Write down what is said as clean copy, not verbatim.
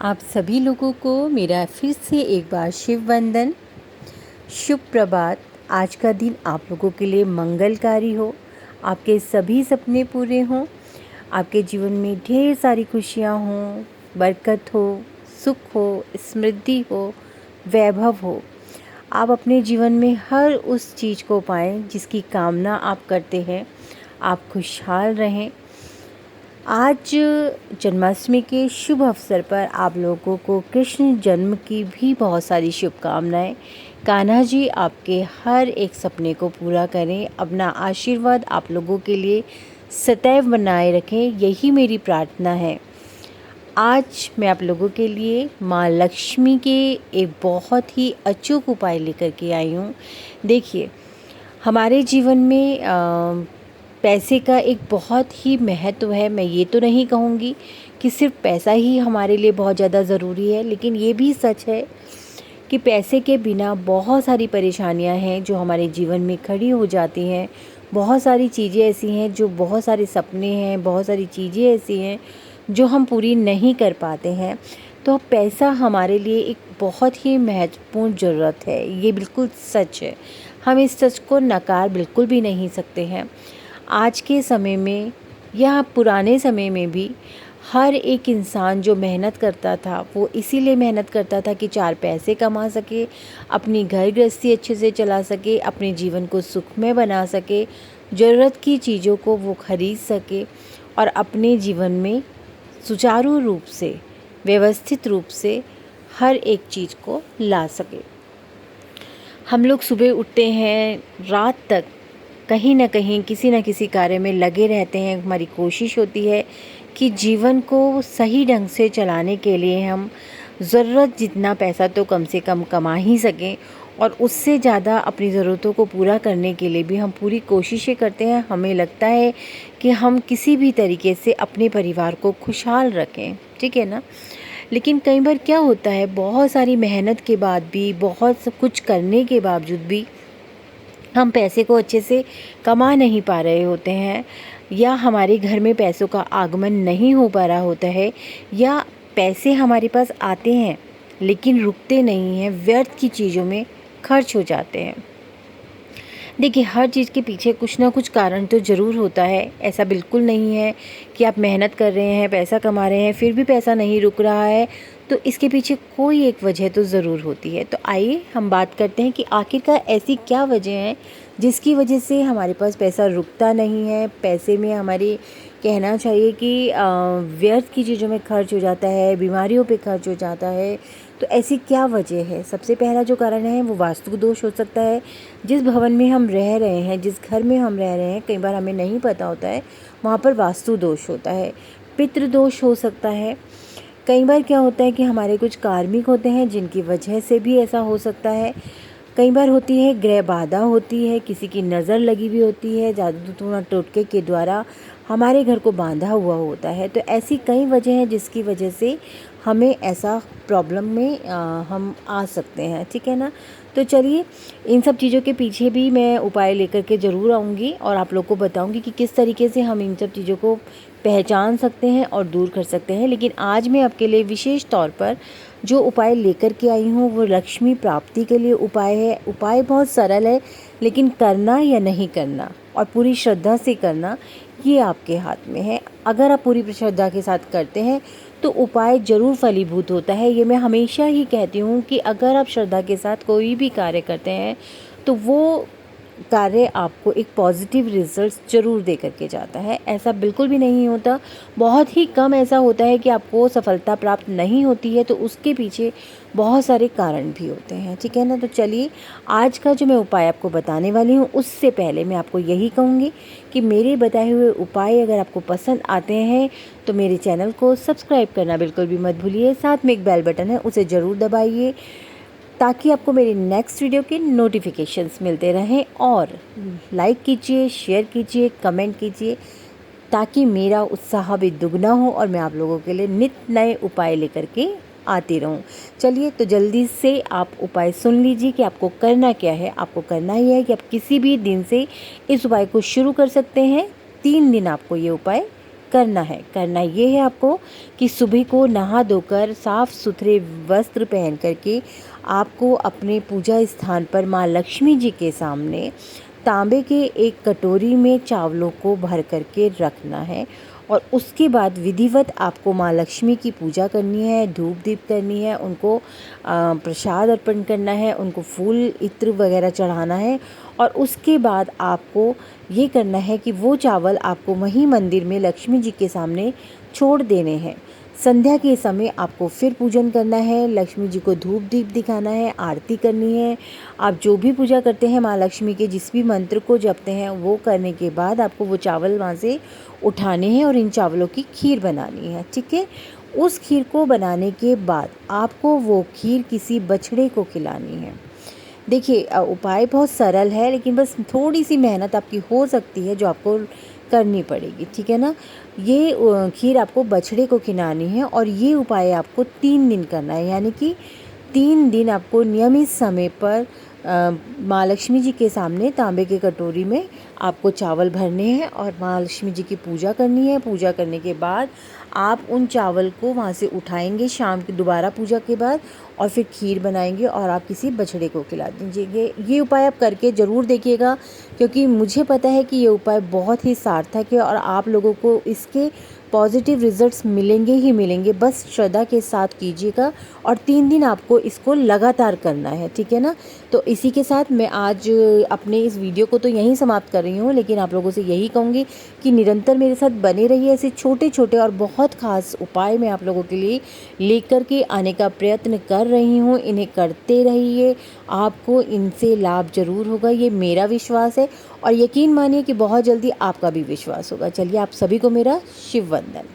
आप सभी लोगों को मेरा फिर से एक बार शिव वंदन। शुभ प्रभात। आज का दिन आप लोगों के लिए मंगलकारी हो, आपके सभी सपने पूरे हों, आपके जीवन में ढेर सारी खुशियाँ हों, बरकत हो, सुख हो, समृद्धि हो, वैभव हो। आप अपने जीवन में हर उस चीज़ को पाएँ जिसकी कामना आप करते हैं। आप खुशहाल रहें। आज जन्माष्टमी के शुभ अवसर पर आप लोगों को कृष्ण जन्म की भी बहुत सारी शुभकामनाएं। कान्हा जी आपके हर एक सपने को पूरा करें, अपना आशीर्वाद आप लोगों के लिए सदैव बनाए रखें, यही मेरी प्रार्थना है। आज मैं आप लोगों के लिए माँ लक्ष्मी के एक बहुत ही अचूक उपाय लेकर के आई हूँ। देखिए, हमारे जीवन में पैसे का एक बहुत ही महत्व है। मैं ये तो नहीं कहूँगी कि सिर्फ पैसा ही हमारे लिए बहुत ज़्यादा ज़रूरी है, लेकिन ये भी सच है कि पैसे के बिना बहुत सारी परेशानियां हैं जो हमारे जीवन में खड़ी हो जाती हैं। बहुत सारी चीज़ें ऐसी हैं जो बहुत सारे सपने हैं, बहुत सारी चीज़ें ऐसी हैं जो हम पूरी नहीं कर पाते हैं। तो पैसा हमारे लिए एक बहुत ही महत्वपूर्ण ज़रूरत है, ये बिल्कुल सच है। हम इस सच को नकार बिल्कुल भी नहीं सकते हैं। आज के समय में या पुराने समय में भी हर एक इंसान जो मेहनत करता था वो इसीलिए मेहनत करता था कि चार पैसे कमा सके, अपनी घर गृहस्थी अच्छे से चला सके, अपने जीवन को सुखमय बना सके, ज़रूरत की चीज़ों को वो खरीद सके और अपने जीवन में सुचारू रूप से, व्यवस्थित रूप से हर एक चीज़ को ला सके। हम लोग सुबह उठते हैं, रात तक कहीं ना कहीं किसी न किसी कार्य में लगे रहते हैं। हमारी कोशिश होती है कि जीवन को सही ढंग से चलाने के लिए हम ज़रूरत जितना पैसा तो कम से कम कमा ही सकें, और उससे ज़्यादा अपनी ज़रूरतों को पूरा करने के लिए भी हम पूरी कोशिशें करते हैं। हमें लगता है कि हम किसी भी तरीके से अपने परिवार को खुशहाल रखें, ठीक है ना। लेकिन कई बार क्या होता है, बहुत सारी मेहनत के बाद भी, बहुत सब कुछ करने के बावजूद भी हम पैसे को अच्छे से कमा नहीं पा रहे होते हैं, या हमारे घर में पैसों का आगमन नहीं हो पा रहा होता है, या पैसे हमारे पास आते हैं लेकिन रुकते नहीं हैं, व्यर्थ की चीज़ों में खर्च हो जाते हैं। देखिए, हर चीज़ के पीछे कुछ ना कुछ कारण तो ज़रूर होता है। ऐसा बिल्कुल नहीं है कि आप मेहनत कर रहे हैं, पैसा कमा रहे हैं, फिर भी पैसा नहीं रुक रहा है, तो इसके पीछे कोई एक वजह तो ज़रूर होती है। तो आइए हम बात करते हैं कि आखिरकार ऐसी क्या वजह है जिसकी वजह से हमारे पास पैसा रुकता नहीं है। पैसे में हमारी कहना चाहिए कि व्यर्थ की चीज़ों में खर्च हो जाता है, बीमारियों पे खर्च हो जाता है। तो ऐसी क्या वजह है? सबसे पहला जो कारण है वो वास्तु दोष हो सकता है। जिस भवन में हम रह रहे हैं, जिस घर में हम रह रहे हैं, कई बार हमें नहीं पता होता है वहाँ पर वास्तु दोष होता है। पितृ दोष हो सकता है। कई बार क्या होता है कि हमारे कुछ कार्मिक होते हैं जिनकी वजह से भी ऐसा हो सकता है। कई बार होती है ग्रह बाधा होती है, किसी की नज़र लगी हुई होती है, जादू टोना टोटके के द्वारा हमारे घर को बांधा हुआ होता है। तो ऐसी कई वजह हैं जिसकी वजह से हमें ऐसा प्रॉब्लम में हम आ सकते हैं, ठीक है ना। तो चलिए, इन सब चीज़ों के पीछे भी मैं उपाय लेकर के ज़रूर आऊँगी और आप लोग को बताऊँगी कि किस तरीके से हम इन सब चीज़ों को पहचान सकते हैं और दूर कर सकते हैं। लेकिन आज मैं आपके लिए विशेष तौर पर जो उपाय लेकर के आई हूँ वो लक्ष्मी प्राप्ति के लिए उपाय है। उपाय बहुत सरल है, लेकिन करना या नहीं करना और पूरी श्रद्धा से करना ये आपके हाथ में है। अगर आप पूरी श्रद्धा के साथ करते हैं तो उपाय ज़रूर फलीभूत होता है। ये मैं हमेशा ही कहती हूँ कि अगर आप श्रद्धा के साथ कोई भी कार्य करते हैं तो वो कार्य आपको एक पॉजिटिव रिजल्ट ज़रूर दे करके जाता है। ऐसा बिल्कुल भी नहीं होता, बहुत ही कम ऐसा होता है कि आपको सफलता प्राप्त नहीं होती है, तो उसके पीछे बहुत सारे कारण भी होते हैं, ठीक है ना। तो चलिए, आज का जो मैं उपाय आपको बताने वाली हूँ उससे पहले मैं आपको यही कहूँगी कि मेरे बताए हुए उपाय अगर आपको पसंद आते हैं तो मेरे चैनल को सब्सक्राइब करना बिल्कुल भी मत भूलिए। साथ में एक बेल बटन है, उसे ज़रूर दबाइए ताकि आपको मेरी नेक्स्ट वीडियो के नोटिफिकेशंस मिलते रहें। और लाइक कीजिए, शेयर कीजिए, कमेंट कीजिए ताकि मेरा उत्साह भी दुगना हो और मैं आप लोगों के लिए नित नए उपाय लेकर के आती रहूं। चलिए, तो जल्दी से आप उपाय सुन लीजिए कि आपको करना क्या है। आपको करना ही है कि आप किसी भी दिन से इस उपाय को शुरू कर सकते हैं। 3 दिन आपको ये उपाय करना ये है आपको कि सुबह को नहा धोकर साफ़ सुथरे वस्त्र पहन करके आपको अपने पूजा स्थान पर माँ लक्ष्मी जी के सामने तांबे के एक कटोरी में चावलों को भर करके रखना है। और उसके बाद विधिवत आपको माँ लक्ष्मी की पूजा करनी है, धूप दीप करनी है, उनको प्रसाद अर्पण करना है, उनको फूल इत्र वगैरह चढ़ाना है। और उसके बाद आपको ये करना है कि वो चावल आपको वहीं मंदिर में लक्ष्मी जी के सामने छोड़ देने हैं। संध्या के समय आपको फिर पूजन करना है, लक्ष्मी जी को धूप दीप दिखाना है, आरती करनी है। आप जो भी पूजा करते हैं माँ लक्ष्मी के, जिस भी मंत्र को जपते हैं, वो करने के बाद आपको वो चावल वहाँ से उठाने हैं और इन चावलों की खीर बनानी है, ठीक है। उस खीर को बनाने के बाद आपको वो खीर किसी बछड़े को खिलानी है। देखिए उपाय बहुत सरल है, लेकिन बस थोड़ी सी मेहनत आपकी हो सकती है जो आपको करनी पड़ेगी, ठीक है ना। ये खीर आपको बछड़े को खिलानी है और ये उपाय आपको 3 दिन करना है, यानी कि 3 दिन आपको नियमित समय पर माँ लक्ष्मी जी के सामने तांबे के कटोरी में आपको चावल भरने हैं और माँ लक्ष्मी जी की पूजा करनी है। पूजा करने के बाद आप उन चावल को वहाँ से उठाएंगे शाम की दोबारा पूजा के बाद, और फिर खीर बनाएंगे और आप किसी बछड़े को खिला दीजिए। ये उपाय आप करके ज़रूर देखिएगा, क्योंकि मुझे पता है कि ये उपाय बहुत ही सार्थक है और आप लोगों को इसके पॉजिटिव रिजल्ट्स मिलेंगे ही मिलेंगे। बस श्रद्धा के साथ कीजिएगा और 3 दिन आपको इसको लगातार करना है, ठीक है ना। तो इसी के साथ मैं आज अपने इस वीडियो को तो यहीं समाप्त कर रही हूँ, लेकिन आप लोगों से यही कहूँगी कि निरंतर मेरे साथ बने रहिए। ऐसे छोटे छोटे और बहुत ख़ास उपाय मैं आप लोगों के लिए लेकर के आने का प्रयत्न कर रही हूँ। इन्हें करते रहिए, आपको इनसे लाभ ज़रूर होगा, ये मेरा विश्वास है। और यकीन मानिए कि बहुत जल्दी आपका भी विश्वास होगा। चलिए, आप सभी को मेरा शिव वंदन।